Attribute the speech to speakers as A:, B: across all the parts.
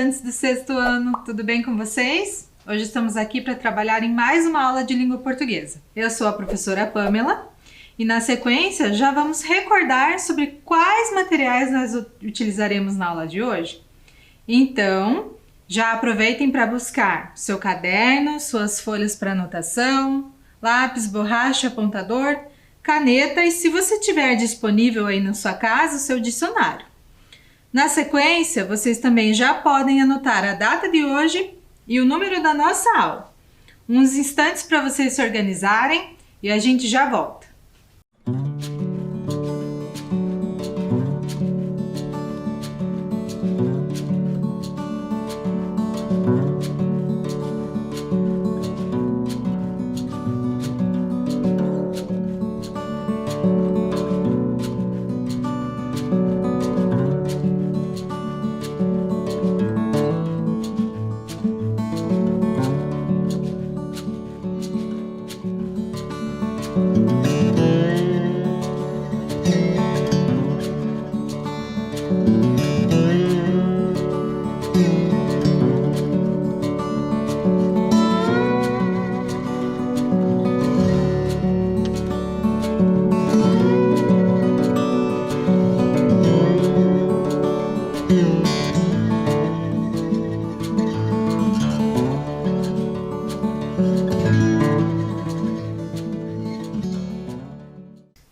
A: estudantes do sexto ano, tudo bem com vocês? Hoje estamos aqui para trabalhar em mais uma aula de língua portuguesa. Eu sou a professora Pamela e na sequência já vamos recordar sobre quais materiais nós utilizaremos na aula de hoje. Então, já aproveitem para buscar seu caderno, suas folhas para anotação, lápis, borracha, apontador, caneta e, se você tiver disponível aí na sua casa, o seu dicionário. Na sequência, vocês também já podem anotar a data de hoje e o número da nossa aula. Uns instantes para vocês se organizarem e a gente já volta.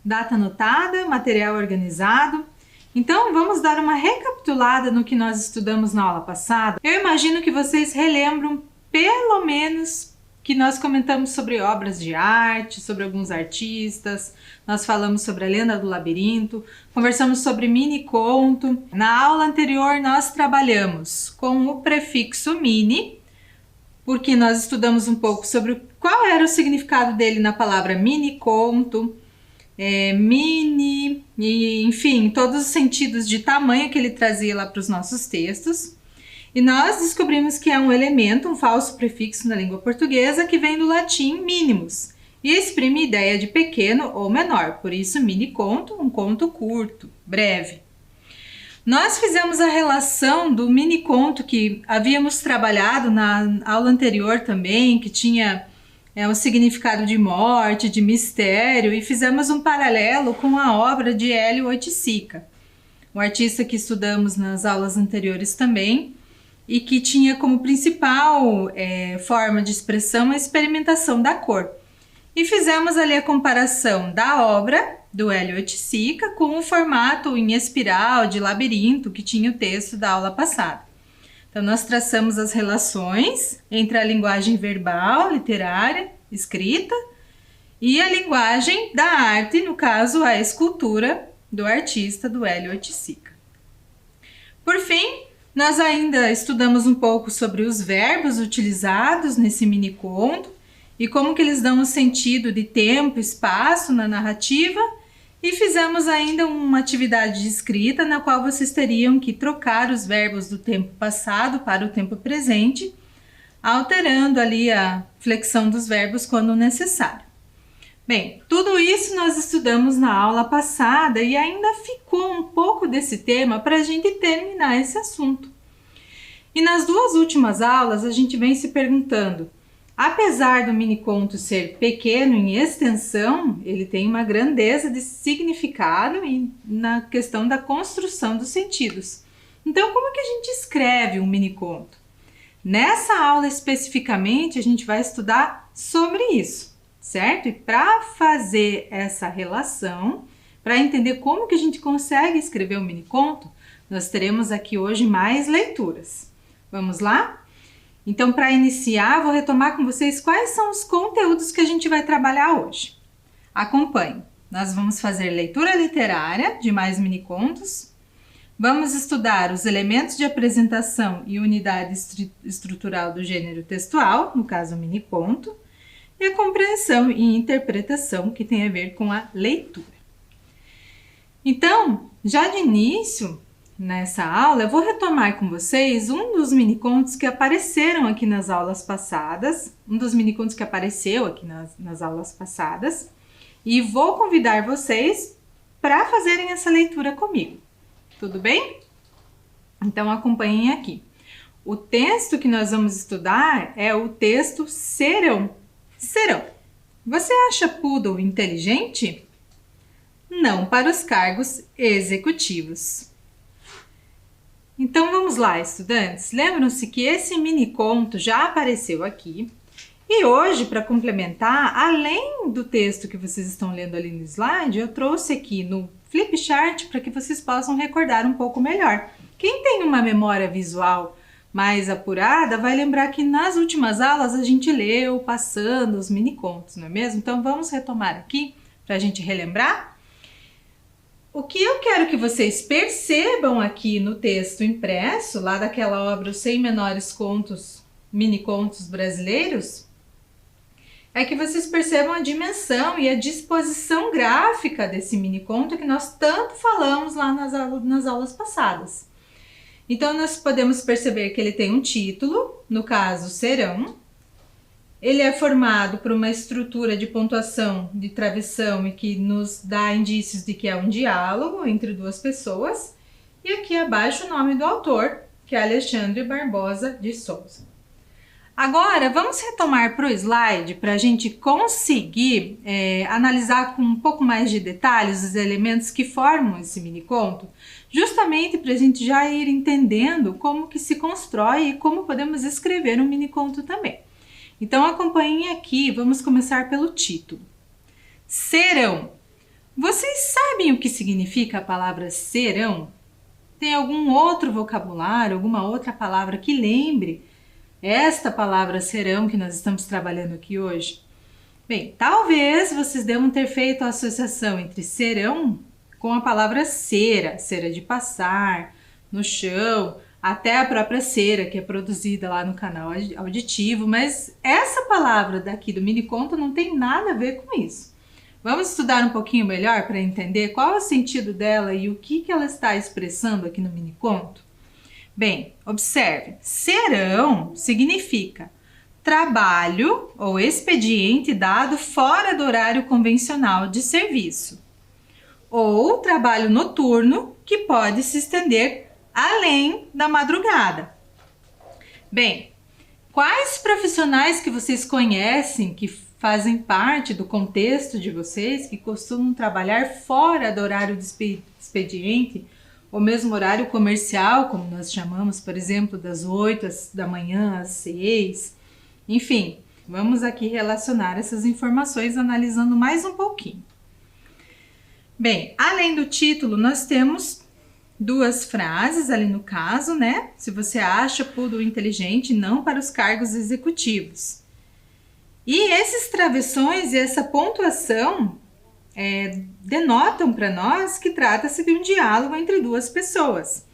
A: Data anotada, material organizado. Então, vamos dar uma recapitulada no que nós estudamos na aula passada. Eu imagino que vocês relembram, pelo menos, que nós comentamos sobre obras de arte, sobre alguns artistas, nós falamos sobre a Lenda do Labirinto, conversamos sobre mini-conto. Na aula anterior, nós trabalhamos com o prefixo mini, porque nós estudamos um pouco sobre qual era o significado dele na palavra mini-conto, mini, e enfim, todos os sentidos de tamanho que ele trazia lá para os nossos textos. E nós descobrimos que é um elemento, um falso prefixo na língua portuguesa que vem do latim minimus e exprime ideia de pequeno ou menor, por isso mini conto, um conto curto, breve. Nós fizemos a relação do mini conto que havíamos trabalhado na aula anterior também, que tinha o significado de morte, de mistério, e fizemos um paralelo com a obra de Hélio Oiticica, um artista que estudamos nas aulas anteriores também, e que tinha como principal forma de expressão a experimentação da cor. E fizemos ali a comparação da obra do Hélio Oiticica com o formato em espiral de labirinto que tinha o texto da aula passada. Então, nós traçamos as relações entre a linguagem verbal, literária, escrita, e a linguagem da arte, no caso, a escultura do artista do Hélio Oiticica. Por fim, nós ainda estudamos um pouco sobre os verbos utilizados nesse mini-conto e como que eles dão o sentido de tempo, espaço na narrativa, e fizemos ainda uma atividade de escrita na qual vocês teriam que trocar os verbos do tempo passado para o tempo presente, alterando ali a flexão dos verbos quando necessário. Bem, tudo isso nós estudamos na aula passada e ainda ficou um pouco desse tema para a gente terminar esse assunto. E nas duas últimas aulas a gente vem se perguntando: apesar do mini-conto ser pequeno em extensão, ele tem uma grandeza de significado e na questão da construção dos sentidos. Então, como que a gente escreve um mini-conto? Nessa aula especificamente, a gente vai estudar sobre isso, certo? E para fazer essa relação, para entender como que a gente consegue escrever um mini-conto, nós teremos aqui hoje mais leituras. Vamos lá? Então, para iniciar, vou retomar com vocês quais são os conteúdos que a gente vai trabalhar hoje. Acompanhe. Nós vamos fazer leitura literária de mais mini-contos. Vamos estudar os elementos de apresentação e unidade estrutural do gênero textual, no caso mini-conto, e a compreensão e interpretação, que tem a ver com a leitura. Então, já de início, nessa aula, eu vou retomar com vocês um dos mini-contos que apareceram aqui nas aulas passadas, nas aulas passadas, e vou convidar vocês para fazerem essa leitura comigo. Tudo bem? Então, acompanhem aqui. O texto que nós vamos estudar é o texto serão. Serão. Você acha poodle inteligente? Não para os cargos executivos. Então vamos lá, estudantes. Lembram-se que esse mini conto já apareceu aqui. E hoje, para complementar, além do texto que vocês estão lendo ali no slide, eu trouxe aqui no Flipchart para que vocês possam recordar um pouco melhor. Quem tem uma memória visual mais apurada vai lembrar que nas últimas aulas a gente leu passando os mini contos, não é mesmo? Então vamos retomar aqui para a gente relembrar. O que eu quero que vocês percebam aqui no texto impresso, lá daquela obra Os 100 Menores Contos, Mini Contos Brasileiros, é que vocês percebam a dimensão e a disposição gráfica desse mini conto que nós tanto falamos lá nas aulas passadas. Então, nós podemos perceber que ele tem um título, no caso, serão. Ele é formado por uma estrutura de pontuação de travessão e que nos dá indícios de que é um diálogo entre duas pessoas. E aqui abaixo o nome do autor, que é Alexandre Barbosa de Souza. Agora, vamos retomar para o slide para a gente conseguir analisar com um pouco mais de detalhes os elementos que formam esse mini conto, justamente para a gente já ir entendendo como que se constrói e como podemos escrever um mini conto também. Então acompanhem aqui, vamos começar pelo título. Serão. Vocês sabem o que significa a palavra serão? Tem algum outro vocabulário, alguma outra palavra que lembre esta palavra serão que nós estamos trabalhando aqui hoje? Bem, talvez vocês devam ter feito a associação entre serão com a palavra cera, cera de passar, no chão, até a própria cera que é produzida lá no canal auditivo, mas essa palavra daqui do mini conto não tem nada a ver com isso. Vamos estudar um pouquinho melhor para entender qual é o sentido dela e o que ela está expressando aqui no mini conto? Bem, observe, serão significa trabalho ou expediente dado fora do horário convencional de serviço, ou trabalho noturno que pode se estender além da madrugada. Bem, quais profissionais que vocês conhecem que fazem parte do contexto de vocês, que costumam trabalhar fora do horário de expediente, ou mesmo horário comercial, como nós chamamos, por exemplo, das 8 da manhã às 6. Enfim, vamos aqui relacionar essas informações analisando mais um pouquinho. Bem, além do título, nós temos duas frases ali no caso, né? Se você acha poodle inteligente, não para os cargos executivos. E esses travessões e essa pontuação denotam para nós que trata-se de um diálogo entre duas pessoas.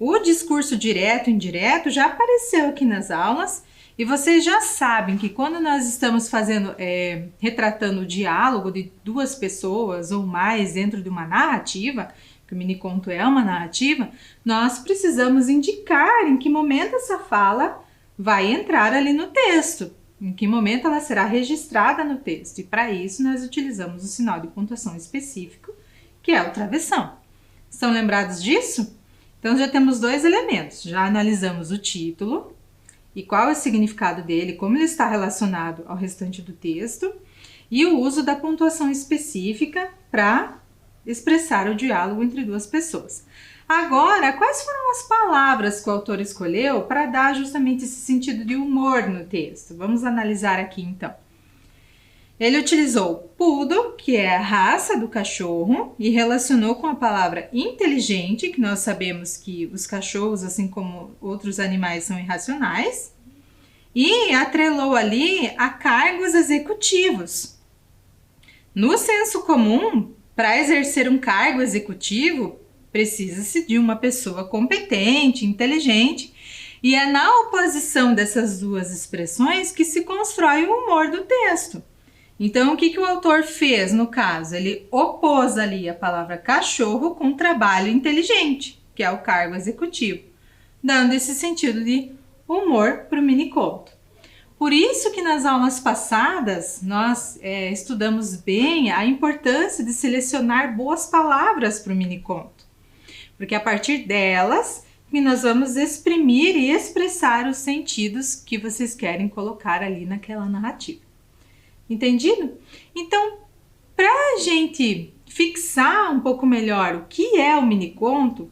A: O discurso direto e indireto já apareceu aqui nas aulas e vocês já sabem que quando nós estamos retratando o diálogo de duas pessoas ou mais dentro de uma narrativa, que o mini conto é uma narrativa, nós precisamos indicar em que momento essa fala vai entrar ali no texto. Em que momento ela será registrada no texto. E para isso nós utilizamos o sinal de pontuação específico, que é o travessão. Estão lembrados disso? Então já temos dois elementos. Já analisamos o título e qual é o significado dele, como ele está relacionado ao restante do texto, e o uso da pontuação específica para expressar o diálogo entre duas pessoas. Agora, quais foram as palavras que o autor escolheu para dar justamente esse sentido de humor no texto? Vamos analisar aqui então. Ele utilizou poodle, que é a raça do cachorro, e relacionou com a palavra inteligente, que nós sabemos que os cachorros, assim como outros animais, são irracionais, e atrelou ali a cargos executivos. No senso comum, para exercer um cargo executivo, precisa-se de uma pessoa competente, inteligente, e é na oposição dessas duas expressões que se constrói o humor do texto. Então, o que o autor fez no caso? Ele opôs ali a palavra cachorro com trabalho inteligente, que é o cargo executivo, dando esse sentido de humor para o mini conto. Por isso que nas aulas passadas nós estudamos bem a importância de selecionar boas palavras para o mini conto. Porque a partir delas e nós vamos exprimir e expressar os sentidos que vocês querem colocar ali naquela narrativa. Entendido? Então, para a gente fixar um pouco melhor o que é o miniconto,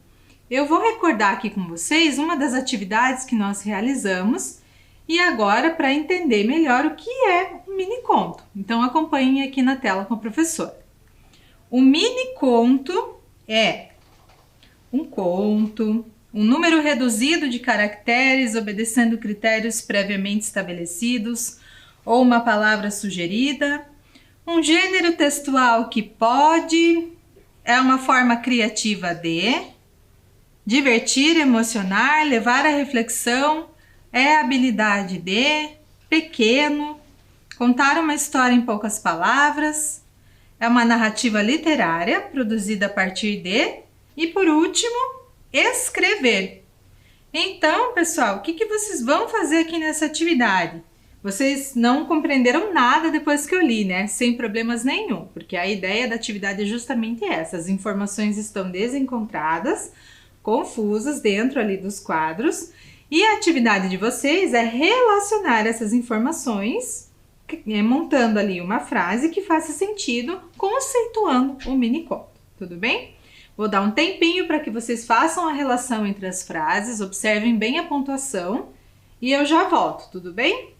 A: eu vou recordar aqui com vocês uma das atividades que nós realizamos e agora para entender melhor o que é um miniconto. Então, acompanhem aqui na tela com a professora. O miniconto é um conto, um número reduzido de caracteres obedecendo critérios previamente estabelecidos ou uma palavra sugerida, um gênero textual que pode, é uma forma criativa de divertir, emocionar, levar à reflexão, é a habilidade de pequeno, contar uma história em poucas palavras, é uma narrativa literária produzida a partir de, e por último, escrever. Então, pessoal, o que vocês vão fazer aqui nessa atividade? Vocês não compreenderam nada depois que eu li, né? Sem problemas nenhum, porque a ideia da atividade é justamente essa. As informações estão desencontradas, confusas dentro ali dos quadros, e a atividade de vocês é relacionar essas informações, montando ali uma frase que faça sentido, conceituando o miniconto. Tudo bem? Vou dar um tempinho para que vocês façam a relação entre as frases, observem bem a pontuação e eu já volto, tudo bem?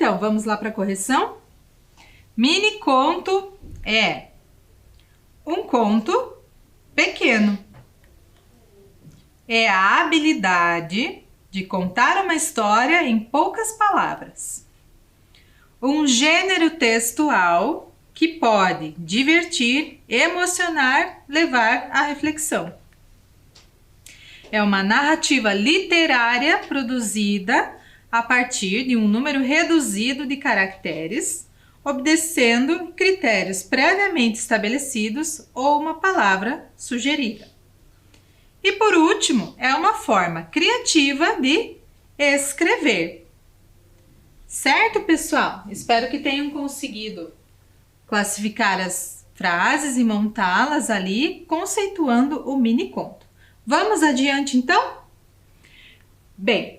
A: Então, vamos lá para a correção? Miniconto é um conto pequeno. É a habilidade de contar uma história em poucas palavras. Um gênero textual que pode divertir, emocionar, levar à reflexão. É uma narrativa literária produzida a partir de um número reduzido de caracteres, obedecendo critérios previamente estabelecidos ou uma palavra sugerida. E por último, é uma forma criativa de escrever. Certo, pessoal? Espero que tenham conseguido classificar as frases e montá-las ali, conceituando o miniconto. Vamos adiante, então? Bem,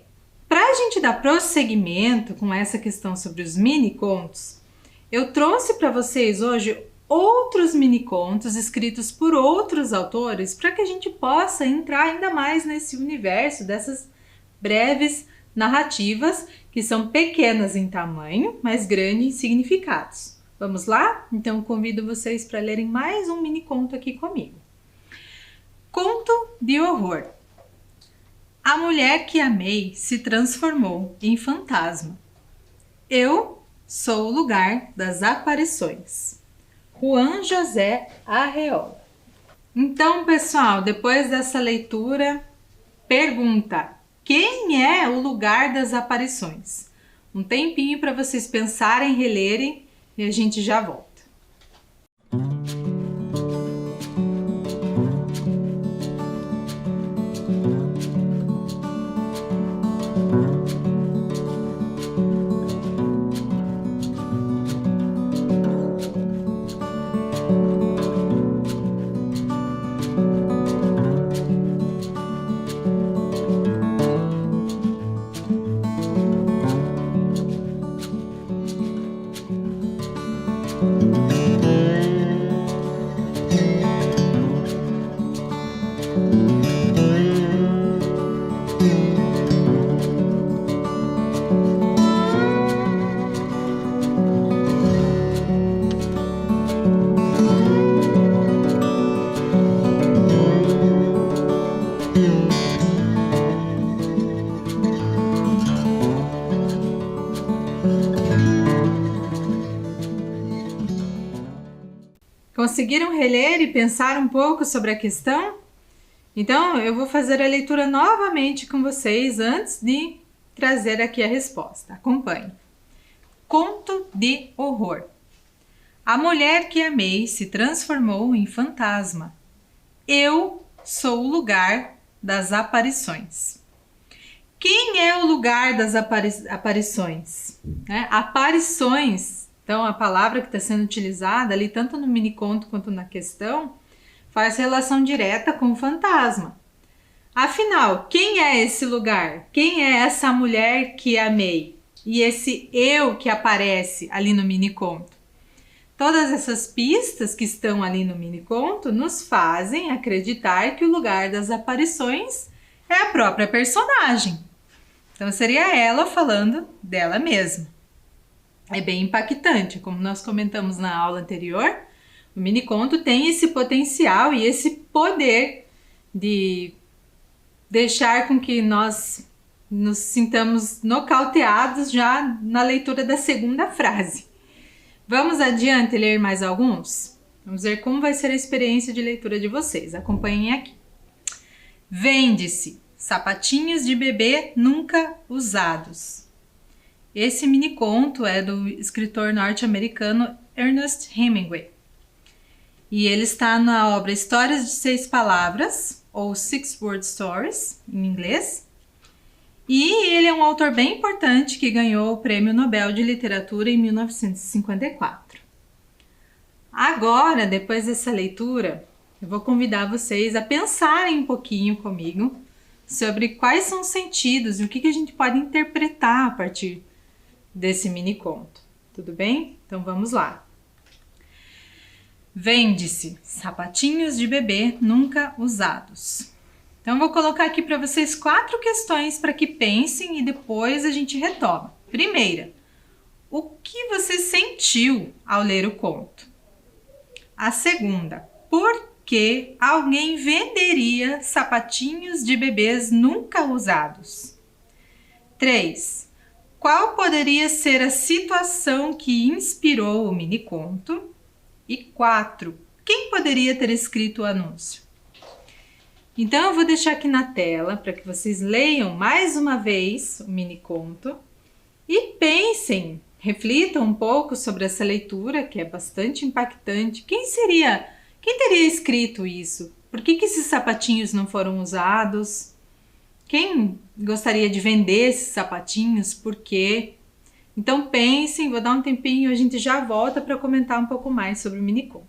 A: para a gente dar prosseguimento com essa questão sobre os minicontos, eu trouxe para vocês hoje outros minicontos escritos por outros autores para que a gente possa entrar ainda mais nesse universo dessas breves narrativas que são pequenas em tamanho, mas grandes em significados. Vamos lá? Então convido vocês para lerem mais um miniconto aqui comigo. Conto de horror. A mulher que amei se transformou em fantasma. Eu sou o lugar das aparições. Juan José Arreola. Então, pessoal, depois dessa leitura, pergunta: quem é o lugar das aparições? Um tempinho para vocês pensarem, relerem e a gente já volta. Conseguiram reler e pensar um pouco sobre a questão? Então, eu vou fazer a leitura novamente com vocês antes de trazer aqui a resposta. Acompanhe. Conto de horror. A mulher que amei se transformou em fantasma. Eu sou o lugar das aparições. Quem é o lugar das aparições? Aparições. Então, a palavra que está sendo utilizada ali, tanto no miniconto quanto na questão, faz relação direta com o fantasma. Afinal, quem é esse lugar? Quem é essa mulher que amei? E esse eu que aparece ali no miniconto? Todas essas pistas que estão ali no miniconto nos fazem acreditar que o lugar das aparições é a própria personagem. Então, seria ela falando dela mesma. É bem impactante, como nós comentamos na aula anterior. O miniconto tem esse potencial e esse poder de deixar com que nós nos sintamos nocauteados já na leitura da segunda frase. Vamos adiante ler mais alguns? Vamos ver como vai ser a experiência de leitura de vocês. Acompanhem aqui. Vende-se sapatinhos de bebê nunca usados. Esse miniconto é do escritor norte-americano Ernest Hemingway. E ele está na obra Histórias de 6 Palavras, ou Six Word Stories, em inglês. E ele é um autor bem importante que ganhou o Prêmio Nobel de Literatura em 1954. Agora, depois dessa leitura, eu vou convidar vocês a pensarem um pouquinho comigo sobre quais são os sentidos e o que a gente pode interpretar a partir desse miniconto. Tudo bem? Então vamos lá. Vende-se sapatinhos de bebê nunca usados. Então vou colocar aqui para vocês 4 questões para que pensem e depois a gente retoma. Primeira, o que você sentiu ao ler o conto? A segunda, por que alguém venderia sapatinhos de bebês nunca usados? 3. Qual poderia ser a situação que inspirou o miniconto? E 4. Quem poderia ter escrito o anúncio? Então, eu vou deixar aqui na tela para que vocês leiam mais uma vez o miniconto e pensem, reflitam um pouco sobre essa leitura, que é bastante impactante. Quem teria escrito isso? Por que esses sapatinhos não foram usados? Quem gostaria de vender esses sapatinhos? Por quê? Então pensem, vou dar um tempinho e a gente já volta para comentar um pouco mais sobre o miniconto.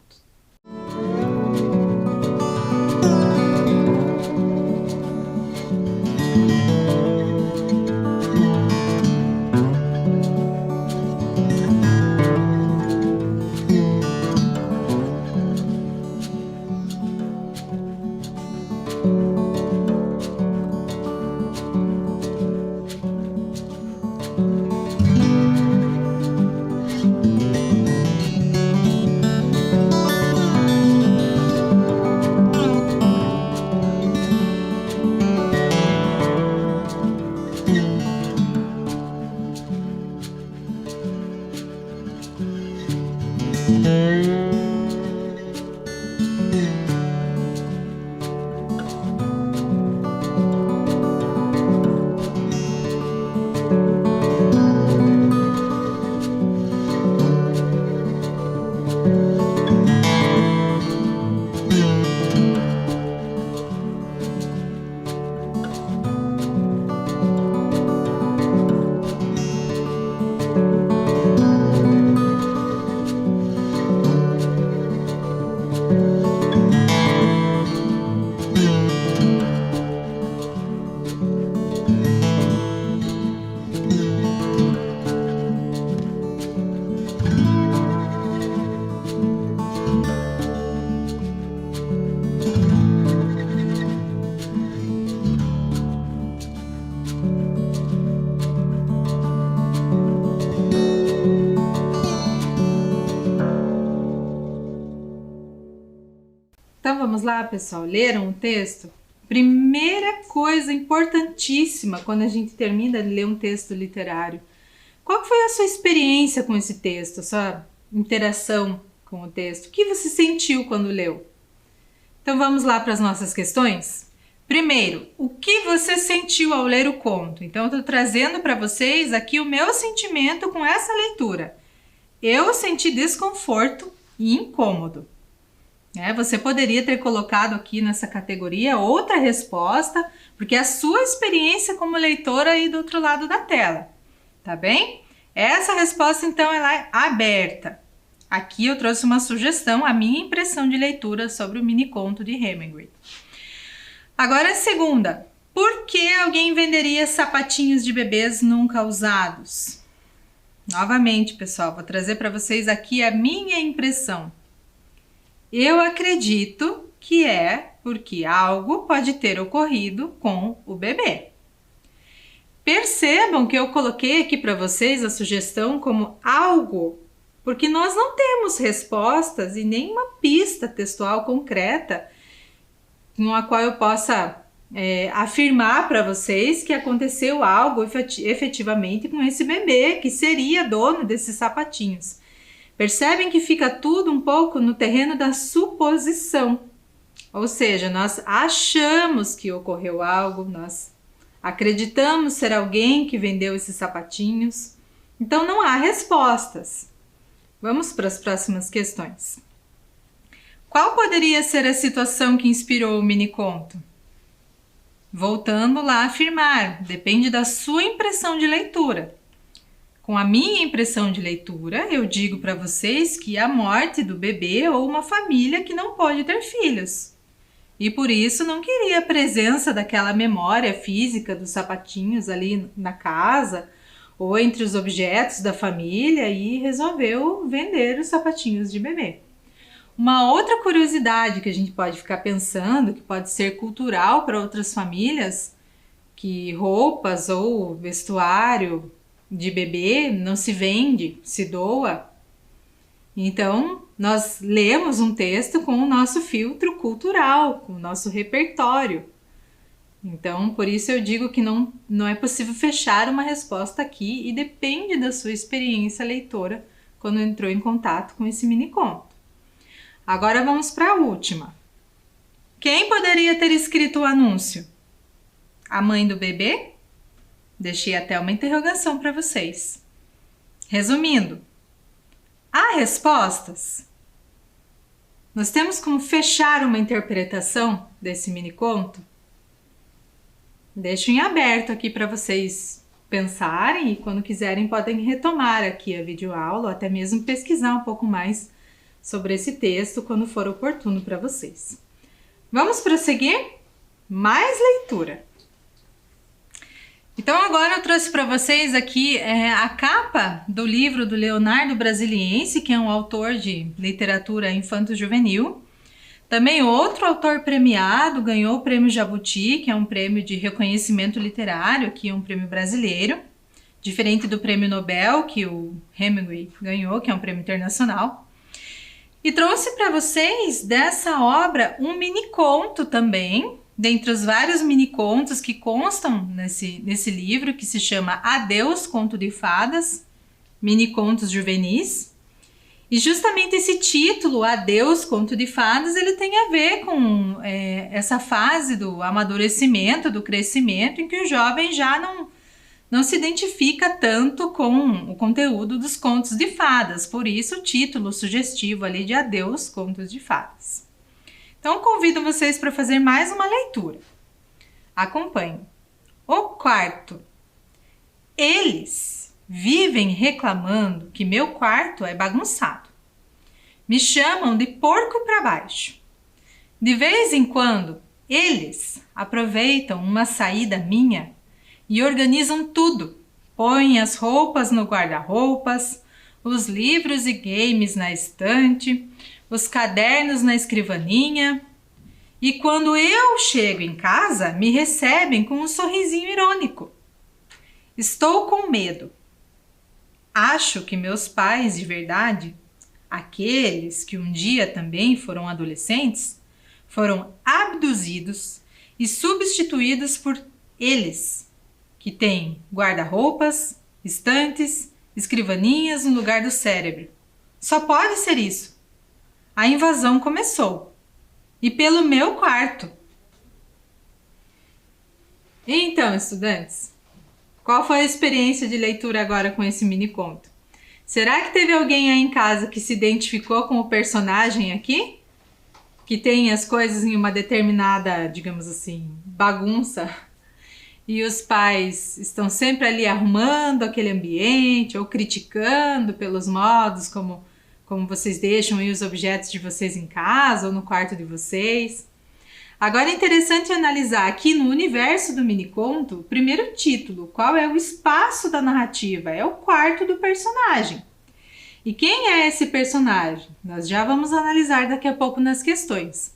A: Então vamos lá, pessoal, leram o texto? Primeira coisa importantíssima quando a gente termina de ler um texto literário. Qual foi a sua experiência com esse texto, a sua interação com o texto? O que você sentiu quando leu? Então vamos lá para as nossas questões? Primeiro, o que você sentiu ao ler o conto? Então eu estou trazendo para vocês aqui o meu sentimento com essa leitura. Eu senti desconforto e incômodo. Você poderia ter colocado aqui nessa categoria outra resposta, porque é a sua experiência como leitora aí do outro lado da tela, tá bem? Essa resposta, então, ela é aberta. Aqui eu trouxe uma sugestão, a minha impressão de leitura sobre o mini conto de Hemingway. Agora a segunda. Por que alguém venderia sapatinhos de bebês nunca usados? Novamente, pessoal, vou trazer para vocês aqui a minha impressão. Eu acredito que é porque algo pode ter ocorrido com o bebê. Percebam que eu coloquei aqui para vocês a sugestão como algo, porque nós não temos respostas e nenhuma pista textual concreta com a qual eu possa afirmar para vocês que aconteceu algo efetivamente com esse bebê, que seria dono desses sapatinhos. Percebem que fica tudo um pouco no terreno da suposição, ou seja, nós achamos que ocorreu algo, nós acreditamos ser alguém que vendeu esses sapatinhos, então não há respostas. Vamos para as próximas questões. Qual poderia ser a situação que inspirou o mini-conto? Voltando lá a afirmar, depende da sua impressão de leitura. Com a minha impressão de leitura, eu digo para vocês que a morte do bebê ou uma família que não pode ter filhos. E por isso não queria a presença daquela memória física dos sapatinhos ali na casa ou entre os objetos da família e resolveu vender os sapatinhos de bebê. Uma outra curiosidade que a gente pode ficar pensando, que pode ser cultural para outras famílias, que roupas ou vestuário de bebê não se vende, se doa. Então, nós lemos um texto com o nosso filtro cultural, com o nosso repertório. Então, por isso eu digo que não é possível fechar uma resposta aqui e depende da sua experiência leitora quando entrou em contato com esse mini conto. Agora vamos para a última. Quem poderia ter escrito o anúncio? A mãe do bebê? Deixei até uma interrogação para vocês. Resumindo, há respostas? Nós temos como fechar uma interpretação desse mini conto? Deixo em aberto aqui para vocês pensarem e quando quiserem podem retomar aqui a videoaula ou até mesmo pesquisar um pouco mais sobre esse texto quando for oportuno para vocês. Vamos prosseguir? Mais leitura. Então agora eu trouxe para vocês aqui a capa do livro do Leonardo Brasiliense, que é um autor de literatura infanto-juvenil. Também outro autor premiado, ganhou o prêmio Jabuti, que é um prêmio de reconhecimento literário, que é um prêmio brasileiro, diferente do prêmio Nobel, que o Hemingway ganhou, que é um prêmio internacional. E trouxe para vocês dessa obra um mini conto também, dentre os vários mini contos que constam nesse livro, que se chama Adeus, Conto de Fadas, Mini Contos Juvenis. E justamente esse título, Adeus, Conto de Fadas, ele tem a ver com essa fase do amadurecimento, do crescimento, em que o jovem já não se identifica tanto com o conteúdo dos contos de fadas. Por isso o título sugestivo ali de Adeus, Contos de Fadas. Então convido vocês para fazer mais uma leitura. Acompanhe. O quarto. Eles vivem reclamando que meu quarto é bagunçado. Me chamam de porco para baixo. De vez em quando, eles aproveitam uma saída minha e organizam tudo. Põem as roupas no guarda-roupas, os livros e games na estante, os cadernos na escrivaninha. E quando eu chego em casa, me recebem com um sorrisinho irônico. Estou com medo. Acho que meus pais de verdade, aqueles que um dia também foram adolescentes, foram abduzidos e substituídos por eles, que têm guarda-roupas, estantes, escrivaninhas no lugar do cérebro. Só pode ser isso. A invasão começou. E pelo meu quarto. Então, estudantes, qual foi a experiência de leitura agora com esse mini conto? Será que teve alguém aí em casa que se identificou com o personagem aqui? Que tem as coisas em uma determinada, digamos assim, bagunça? E os pais estão sempre ali arrumando aquele ambiente ou criticando pelos modos como vocês deixam aí os objetos de vocês em casa ou no quarto de vocês. Agora é interessante analisar aqui no universo do miniconto, o primeiro título, qual é o espaço da narrativa? É o quarto do personagem. E quem é esse personagem? Nós já vamos analisar daqui a pouco nas questões.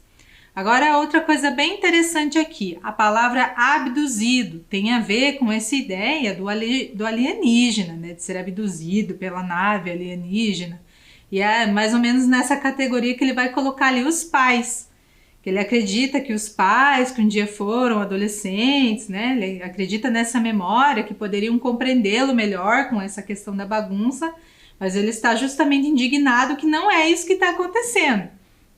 A: Agora, outra coisa bem interessante aqui, a palavra abduzido tem a ver com essa ideia do alienígena, né? De ser abduzido pela nave alienígena. E é mais ou menos nessa categoria que ele vai colocar ali os pais. Que ele acredita que os pais que um dia foram adolescentes, né? Ele acredita nessa memória que poderiam compreendê-lo melhor com essa questão da bagunça, mas ele está justamente indignado que não é isso que está acontecendo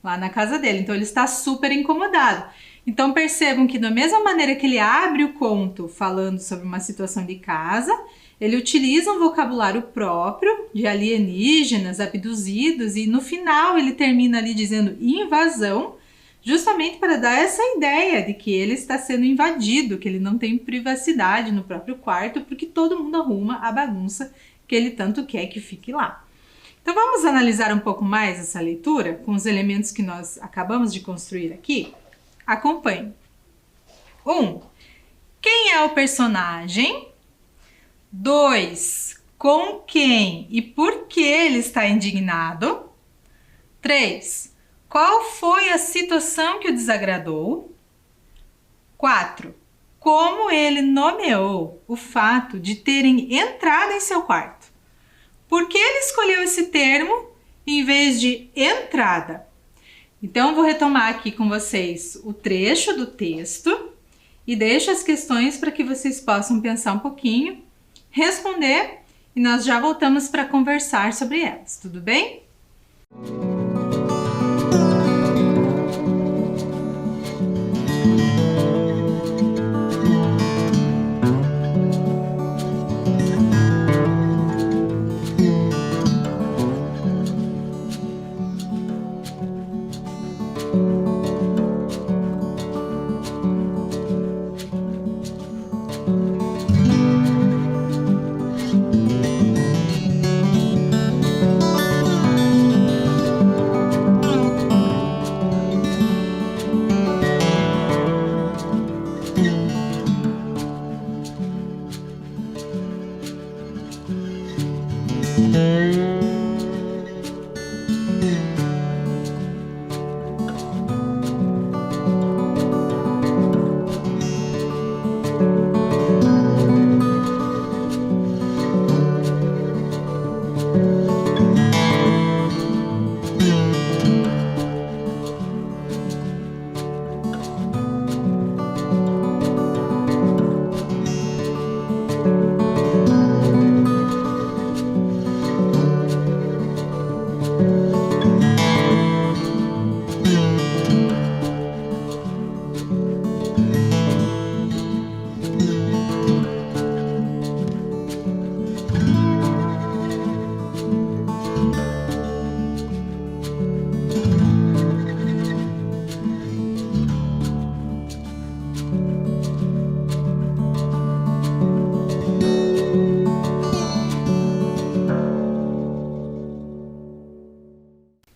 A: lá na casa dele, então ele está super incomodado. Então percebam que da mesma maneira que ele abre o conto falando sobre uma situação de casa, ele utiliza um vocabulário próprio de alienígenas, abduzidos, e no final ele termina ali dizendo invasão, justamente para dar essa ideia de que ele está sendo invadido, que ele não tem privacidade no próprio quarto, porque todo mundo arruma a bagunça que ele tanto quer que fique lá. Então vamos analisar um pouco mais essa leitura com os elementos que nós acabamos de construir aqui? Acompanhe. 1. Quem é o personagem? 2. Com quem e por que ele está indignado? 3. Qual foi a situação que o desagradou? 4. Como ele nomeou o fato de terem entrado em seu quarto? Por que ele escolheu esse termo em vez de entrada? Então, vou retomar aqui com vocês o trecho do texto e deixo as questões para que vocês possam pensar um pouquinho, responder e nós já voltamos para conversar sobre elas, tudo bem?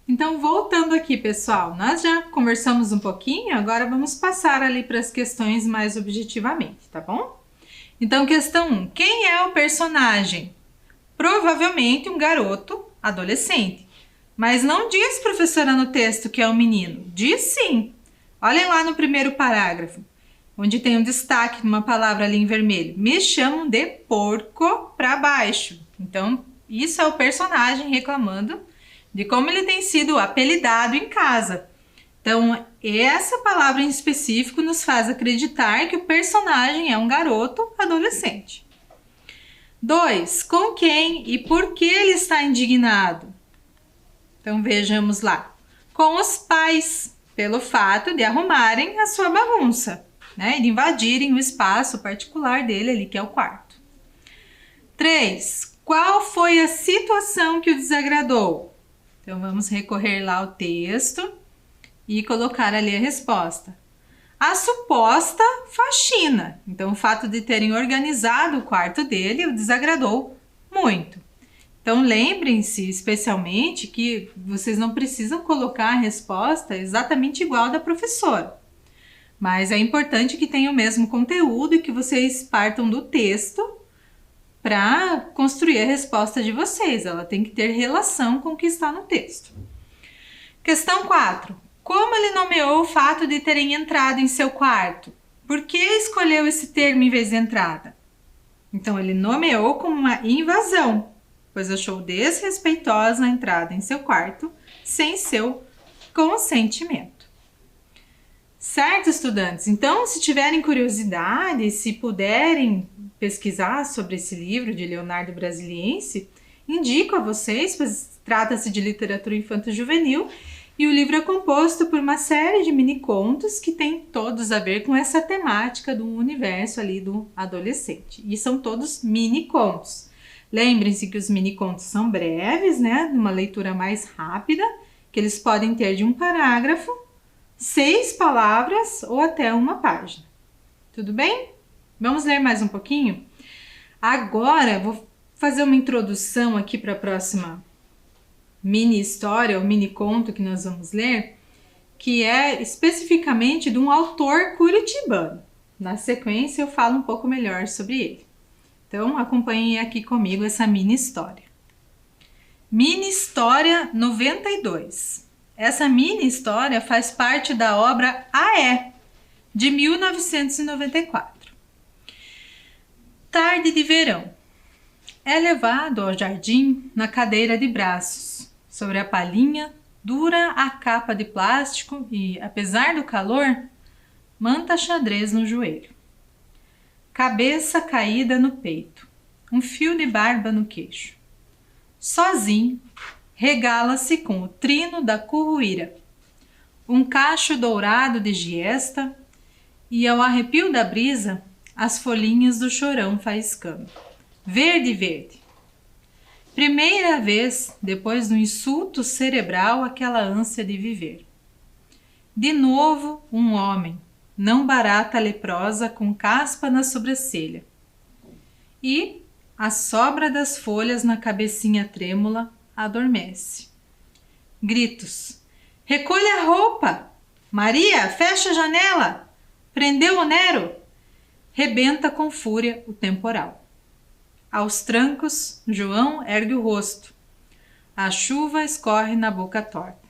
A: Então, voltando aqui, pessoal, nós já conversamos um pouquinho, agora vamos passar ali para as questões mais objetivamente, tá bom? Então, questão 1. Quem é o personagem? Provavelmente um garoto adolescente. Mas não diz, professora, no texto que é um menino. Diz sim. Olhem lá no primeiro parágrafo, onde tem um destaque numa palavra ali em vermelho. Me chamam de porco para baixo. Então, isso é o personagem reclamando de como ele tem sido apelidado em casa. Então, essa palavra em específico nos faz acreditar que o personagem é um garoto adolescente. 2. Com quem e por que ele está indignado? Então, vejamos lá. Com os pais, pelo fato de arrumarem a sua bagunça, né? De invadirem o espaço particular dele ali, que é o quarto. 3. Qual foi a situação que o desagradou? Então, vamos recorrer lá ao texto e colocar ali a resposta. A suposta faxina. Então, o fato de terem organizado o quarto dele o desagradou muito. Então, lembrem-se especialmente que vocês não precisam colocar a resposta exatamente igual da professora. Mas é importante que tenha o mesmo conteúdo e que vocês partam do texto para construir a resposta de vocês. Ela tem que ter relação com o que está no texto. Questão 4. Como ele nomeou o fato de terem entrado em seu quarto? Por que escolheu esse termo em vez de entrada? Então, ele nomeou como uma invasão, pois achou desrespeitosa a entrada em seu quarto sem seu consentimento. Certo, estudantes? Então, se tiverem curiosidade, se puderem pesquisar sobre esse livro de Leonardo Brasiliense, indico a vocês, pois trata-se de literatura infanto-juvenil. E o livro é composto por uma série de mini-contos que tem todos a ver com essa temática do universo ali do adolescente. E são todos mini-contos. Lembrem-se que os mini-contos são breves, né? Uma leitura mais rápida, que eles podem ter de um parágrafo, 6 palavras ou até uma página. Tudo bem? Vamos ler mais um pouquinho? Agora, vou fazer uma introdução aqui para a próxima mini história ou mini conto que nós vamos ler, que é especificamente de um autor curitibano. Na sequência eu falo um pouco melhor sobre ele. Então acompanhem aqui comigo essa mini história. Mini história 92. Essa mini história faz parte da obra Aé, de 1994. Tarde de verão. É levado ao jardim na cadeira de braços. Sobre a palhinha, dura a capa de plástico e, apesar do calor, manta xadrez no joelho. Cabeça caída no peito, um fio de barba no queixo. Sozinho, regala-se com o trino da curruíra, um cacho dourado de giesta e, ao arrepio da brisa, as folhinhas do chorão faiscando. Verde, verde. Primeira vez, depois do insulto cerebral, aquela ânsia de viver. De novo, um homem, não barata leprosa com caspa na sobrancelha. E a sobra das folhas na cabecinha trêmula adormece. Gritos. Recolha a roupa! Maria, fecha a janela! Prendeu o Nero! Rebenta com fúria o temporal. Aos trancos, João ergue o rosto. A chuva escorre na boca torta.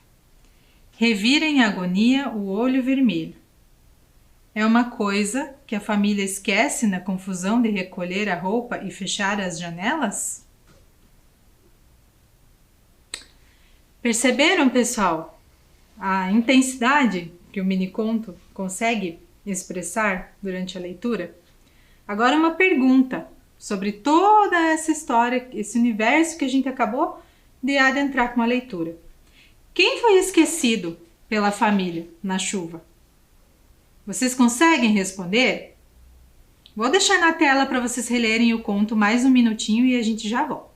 A: Revira em agonia o olho vermelho. É uma coisa que a família esquece na confusão de recolher a roupa e fechar as janelas? Perceberam, pessoal, a intensidade que o mini-conto consegue expressar durante a leitura? Agora uma pergunta sobre toda essa história, esse universo que a gente acabou de adentrar com a leitura. Quem foi esquecido pela família na chuva? Vocês conseguem responder? Vou deixar na tela para vocês relerem o conto mais um minutinho e a gente já volta.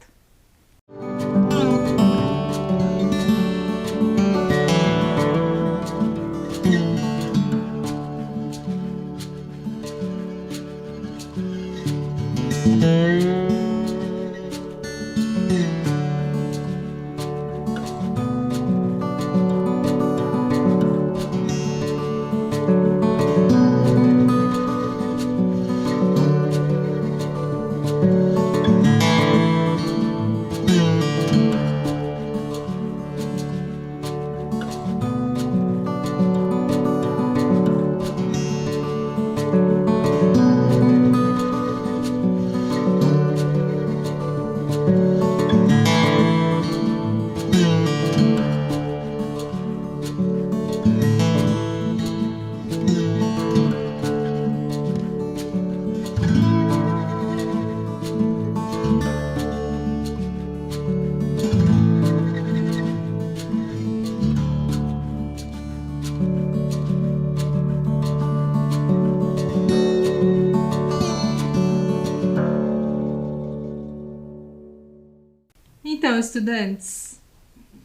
A: então, estudantes?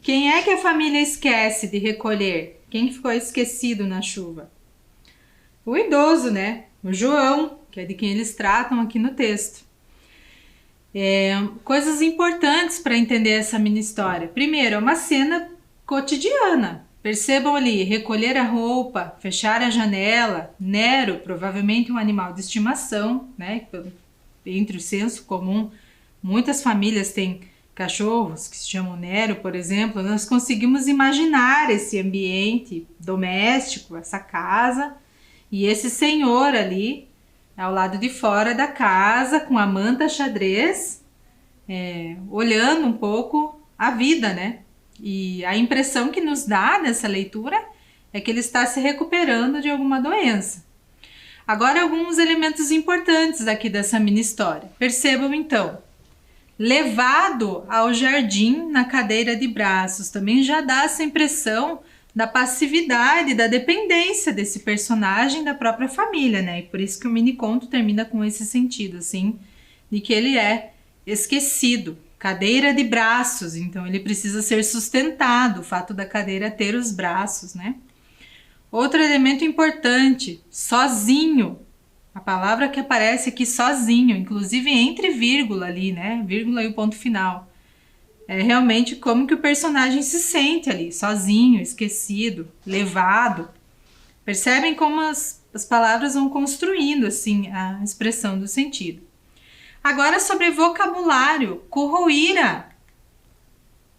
A: Quem é que a família esquece de recolher? Quem ficou esquecido na chuva? O idoso, né? O João, que é de quem eles tratam aqui no texto. Coisas importantes para entender essa mini história. Primeiro, é uma cena cotidiana. Percebam ali, recolher a roupa, fechar a janela. Nero, provavelmente um animal de estimação, né? Entre o senso comum, muitas famílias têm cachorros que se chamam Nero, por exemplo. Nós conseguimos imaginar esse ambiente doméstico, essa casa, e esse senhor ali ao lado de fora da casa com a manta xadrez, olhando um pouco a vida, né? E a impressão que nos dá dessa leitura é que ele está se recuperando de alguma doença. Agora, alguns elementos importantes aqui dessa mini história. Percebam então, levado ao jardim na cadeira de braços, também já dá essa impressão da passividade, da dependência desse personagem da própria família, né? E por isso que o mini conto termina com esse sentido, assim, de que ele é esquecido. Cadeira de braços, então ele precisa ser sustentado, o fato da cadeira ter os braços, né? Outro elemento importante, sozinho. A palavra que aparece aqui, sozinho, inclusive entre vírgula ali, né? Vírgula e o ponto final. É realmente como que o personagem se sente ali, sozinho, esquecido, levado. Percebem como as palavras vão construindo, assim, a expressão do sentido. Agora sobre vocabulário, curruíra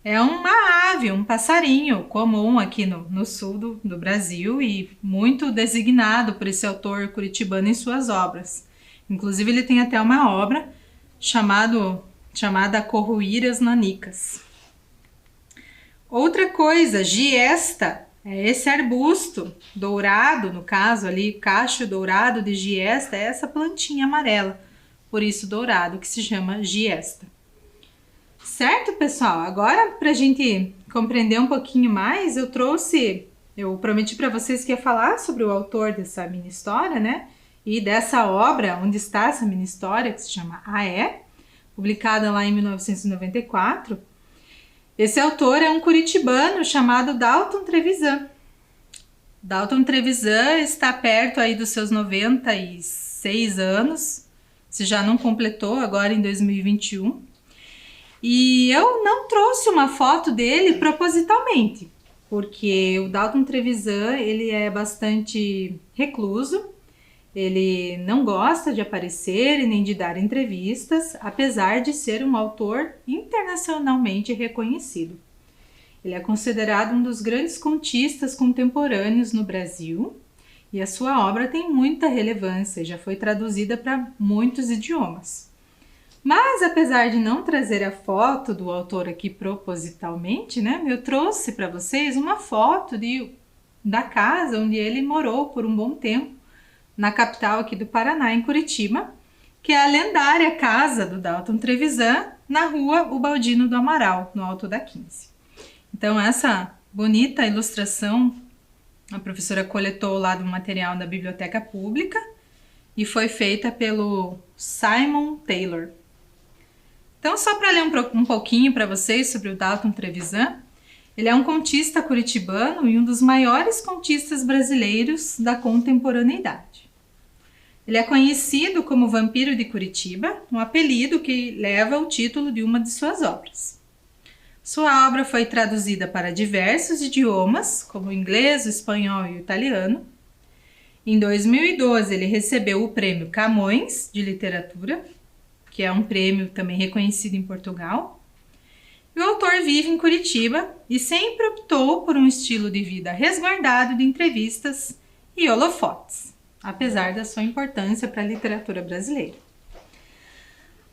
A: é uma ave, um passarinho comum aqui no sul do Brasil e muito designado por esse autor curitibano em suas obras. Inclusive ele tem até uma obra chamada Curruíras Nanicas. Outra coisa, giesta, é esse arbusto dourado, no caso ali, cacho dourado de giesta, é essa plantinha amarela. Por isso dourado, que se chama giesta. Certo, pessoal? Agora, para a gente compreender um pouquinho mais, eu prometi para vocês que ia falar sobre o autor dessa mini história, né? E dessa obra, onde está essa mini história, que se chama Aé, publicada lá em 1994. Esse autor é um curitibano chamado Dalton Trevisan. Dalton Trevisan está perto aí dos seus 96 anos, se já não completou agora em 2021. E eu não trouxe uma foto dele propositalmente, porque o Dalton Trevisan, ele é bastante recluso, ele não gosta de aparecer e nem de dar entrevistas, apesar de ser um autor internacionalmente reconhecido. Ele é considerado um dos grandes contistas contemporâneos no Brasil, e a sua obra tem muita relevância e já foi traduzida para muitos idiomas. Mas, apesar de não trazer a foto do autor aqui propositalmente, né, eu trouxe para vocês uma foto da casa onde ele morou por um bom tempo, na capital aqui do Paraná, em Curitiba, que é a lendária casa do Dalton Trevisan, na rua Ubaldino do Amaral, no Alto da 15. Então, essa bonita ilustração a professora coletou lá do material da Biblioteca Pública e foi feita pelo Simon Taylor. Então, só para ler um pouquinho para vocês sobre o Dalton Trevisan, ele é um contista curitibano e um dos maiores contistas brasileiros da contemporaneidade. Ele é conhecido como Vampiro de Curitiba, um apelido que leva o título de uma de suas obras. Sua obra foi traduzida para diversos idiomas, como o inglês, o espanhol e o italiano. Em 2012, ele recebeu o prêmio Camões de Literatura, que é um prêmio também reconhecido em Portugal. E o autor vive em Curitiba e sempre optou por um estilo de vida resguardado de entrevistas e holofotes, apesar da sua importância para a literatura brasileira.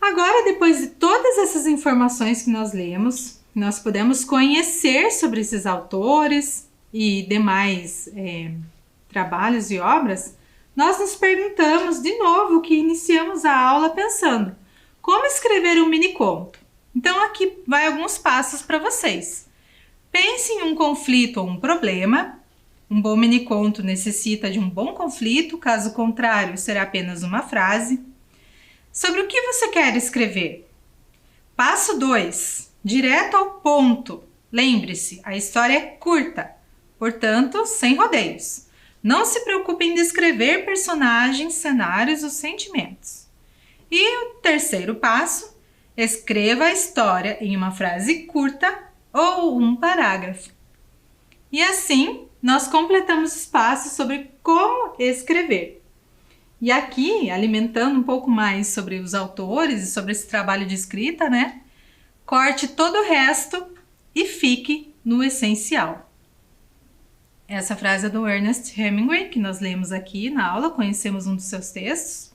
A: Agora, depois de todas essas informações que nós lemos, nós podemos conhecer sobre esses autores e demais trabalhos e obras, nós nos perguntamos de novo que iniciamos a aula pensando como escrever um mini conto. Então aqui vai alguns passos para vocês. Pense em um conflito ou um problema. Um bom mini conto necessita de um bom conflito, caso contrário será apenas uma frase. Sobre o que você quer escrever? Passo 2. direto ao ponto. Lembre-se, a história é curta, portanto, sem rodeios. Não se preocupe em descrever personagens, cenários ou sentimentos. E o terceiro passo, escreva a história em uma frase curta ou um parágrafo. E assim, nós completamos os passos sobre como escrever. E aqui, alimentando um pouco mais sobre os autores e sobre esse trabalho de escrita, né? Corte todo o resto e fique no essencial. Essa frase é do Ernest Hemingway, que nós lemos aqui na aula, conhecemos um dos seus textos.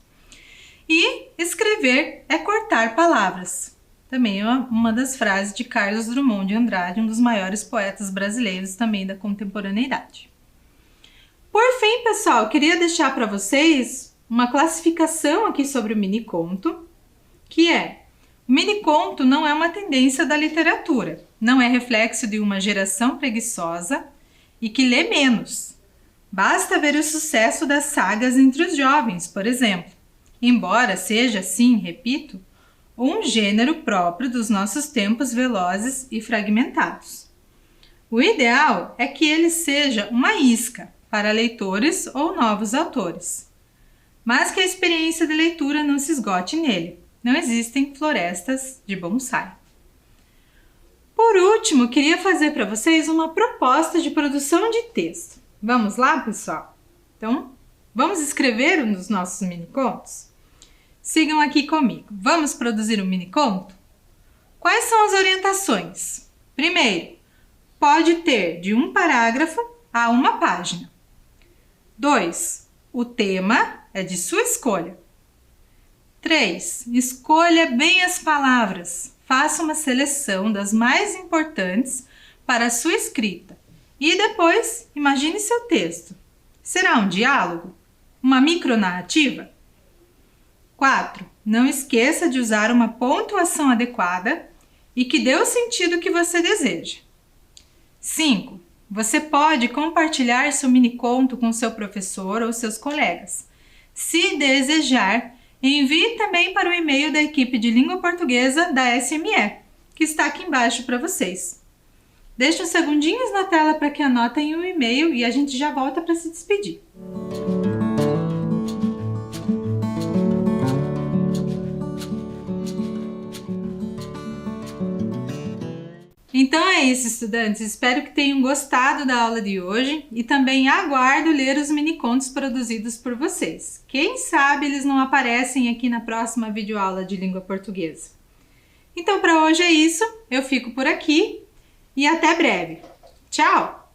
A: E escrever é cortar palavras. Também é uma das frases de Carlos Drummond de Andrade, um dos maiores poetas brasileiros também da contemporaneidade. Por fim, pessoal, queria deixar para vocês uma classificação aqui sobre o miniconto, que é: o miniconto não é uma tendência da literatura, não é reflexo de uma geração preguiçosa e que lê menos. Basta ver o sucesso das sagas entre os jovens, por exemplo, embora seja, sim, repito, um gênero próprio dos nossos tempos velozes e fragmentados. O ideal é que ele seja uma isca para leitores ou novos autores, mas que a experiência de leitura não se esgote nele. Não existem florestas de bonsai. Por último, queria fazer para vocês uma proposta de produção de texto. Vamos lá, pessoal? Então, vamos escrever um dos nossos minicontos? Sigam aqui comigo. Vamos produzir um miniconto? Quais são as orientações? Primeiro, pode ter de um parágrafo a uma página. 2. O tema é de sua escolha. 3. Escolha bem as palavras. Faça uma seleção das mais importantes para a sua escrita. E depois, imagine seu texto. Será um diálogo? Uma micronarrativa? 4. Não esqueça de usar uma pontuação adequada e que dê o sentido que você deseja. 5. Você pode compartilhar seu miniconto com seu professor ou seus colegas. Se desejar, envie também para o e-mail da equipe de língua portuguesa da SME, que está aqui embaixo para vocês. Deixe uns segundinhos na tela para que anotem o e-mail e a gente já volta para se despedir. Então é isso, estudantes. Espero que tenham gostado da aula de hoje e também aguardo ler os minicontos produzidos por vocês. Quem sabe eles não aparecem aqui na próxima videoaula de língua portuguesa. Então, para hoje é isso. Eu fico por aqui e até breve. Tchau!